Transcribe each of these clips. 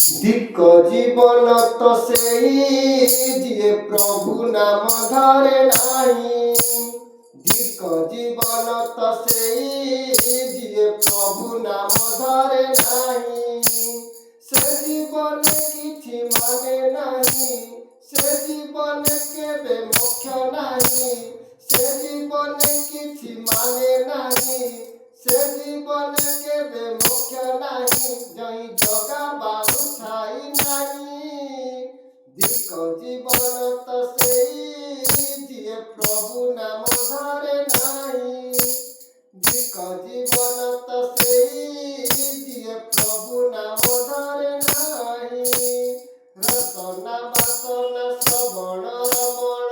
ଧିକ ଜୀବନ ତ ସେଇ ଯିଏ ପ୍ରଭୁ ନାମ ଧରେ ନାହିଁ। ଧିକ ଜୀବନ ତ ସେଇ ଯିଏ ପ୍ରଭୁ ନାମ ଧରେ ନାହିଁ। ସେ ଜୀବନେ କିଛି ମାନେ ନାହିଁ, ସେ ଜୀବନେ କେବେ ମୋକ୍ଷ ନାହିଁ। ସେ ଜୀବନେ କିଛି ମାନେ ନାହିଁ, ସେ ଜୀବନେ କେବେ ମୋକ୍ଷ ନାହିଁ। ଜଇଁ ଜଗା ବାହୁ ଥାଇ ନାହିଁ। ଧିକ ଜୀବନ ତ ସେଇ ଯିଏ ପ୍ରଭୁ ନାମ ଧରେ ନାହିଁ। ଧିକ ଜୀବନ ତ ସେଇ ଯିଏ ପ୍ରଭୁ ନାମ ଧରେ ନାହିଁ। ରସନା ବାସନା ଶ୍ରବଣ ରମଣ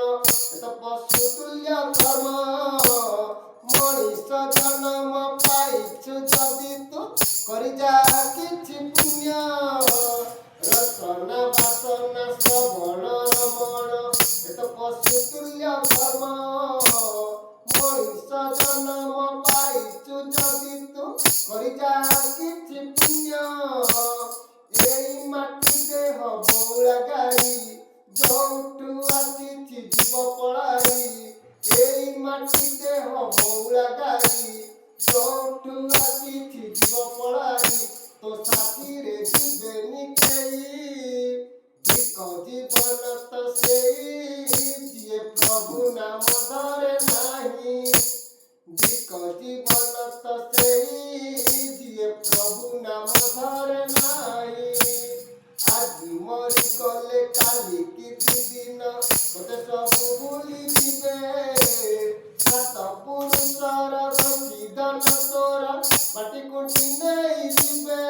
ଏତ ପଶୁ ତୁଲ୍ୟ କର୍ମ। ମଣିଷ ଜନ୍ମ ପାଇଛୁ ଯଦି ତୁ କରିଯା କିଛି ପୁଣ୍ୟ। ରସନା ବାସନା ଶ୍ରବଣ ରମଣ ଏତ ପଶୁ ତୁଲ୍ୟ କର୍ମ। ମଣିଷ ଜନ୍ମ ପାଇଛୁ ଯଦି ତୁ କରିଯା କିଛି ପୁଣ୍ୟ। ଏଇ ମାଟି ଦେହ ବଉଳା ଗାଈ, ଯୋଉଠୁ ଆସିଛି ଯିବ ପଳାଇ। ଏଇ ମାଟି ଦେହ ବଉଳା ଗାଈ, ଯୋଉଠୁ ଆସିଛି ଯିବ ପଳାଇ। ତୋ ସାଥିରେ ଯିବେନି କେହି। ଧିକ ଜୀବନ ତ ସେଇ ଯିଏ ପ୍ରଭୁ ନାମ ଧରେ ନାହିଁ। ଧିକ ଜୀବନ ତ ସେଇ ଯିଏ ପ୍ରଭୁ ନାମ ଧରେ ନାହିଁ। ଆଜି ମରିଗଲେ କାଲି କିଛି ଦିନ ତୋତେ ସବୁ ଭୁଲିଯିବେ। ସାତ ପୁରୁଷର ଗଣ୍ଠିଦନ ତୋର ମାଟି କୁଟି ନେଇଯିବେ।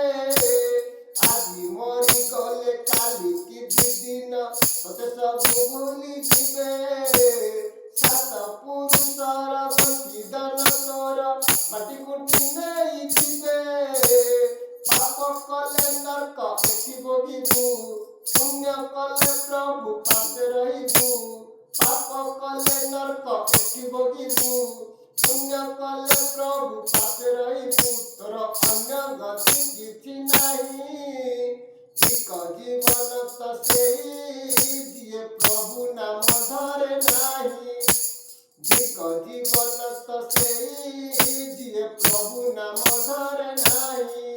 ଆଜି ମରିଗଲେ କାଲି କିଛି ଦିନ ତୋତେ ସବୁ ଭୁଲିଯିବେ। ସାତ ପୁରୁଷର ଗଣ୍ଠିଦନ ତୋର ମାଟି କୁଟି ନେଇଯିବେ। ପାପ କଲେ ନର୍କ ଏଠି ଭୋଗିବୁ, ପୁଣ୍ୟ କଲେ ପ୍ରଭୁ ପାଶେ ରହିବୁ। ପାପ କଲେ ନର୍କ ଏଠି ଭୋଗିବୁ, ପୁଣ୍ୟ କଲେ ପ୍ରଭୁ ପାଶେ ରହିବୁ। ତୋର ଅନ୍ୟ ଗତି କିଛି ନାହିଁ। ଧିକ ଜୀବନ ତ ସେଇ ଯିଏ ପ୍ରଭୁ ନାମ ଧରେ ନାହିଁ। ଧିକ ଜୀବନ ତ ସେଇ ଯିଏ ପ୍ରଭୁ ନାମ ଧରେ ନାହିଁ।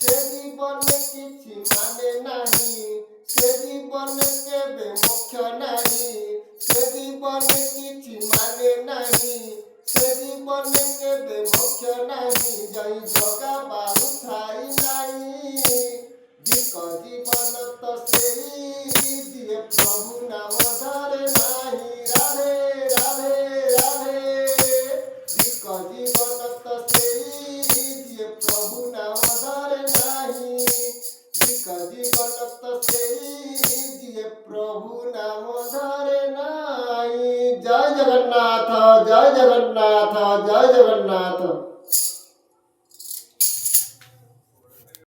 ସେ ଜୀବନେ କିଛି ମାନେ ନାହିଁ, ସେ ଜୀବନେ କେବେ ମୋକ୍ଷ ନାହିଁ। ସେ ଜୀବନେ କିଛି ମାନେ ନାହିଁ, ସେ ଜୀବନେ କେବେ ମୋକ୍ଷ ନାହିଁ। ଜଇଁ ଜଗା ବାହୁ ଥାଇ ନାହିଁ। ଧିକ ଜୀବନ ତ ସେଇ ଯିଏ ପ୍ରଭୁ ନାମ ଧରେ ନାହିଁ। ରାଧେ ରାଧେ ରାଧେ। ଧିକ ଜୀବନ ତ ସେଇ ଯିଏ ପ୍ରଭୁ ନାମ ଧରେ ନାହିଁ। ଧିକ ଜୀବନ ତ ସେଇ ଯିଏ ପ୍ରଭୁ ନାମ ଧରେ ନାହିଁ। ଜୟ ଜଗନ୍ନାଥ, ଜୟ ଜଗନ୍ନାଥ, ଜୟ ଜଗନ୍ନାଥ।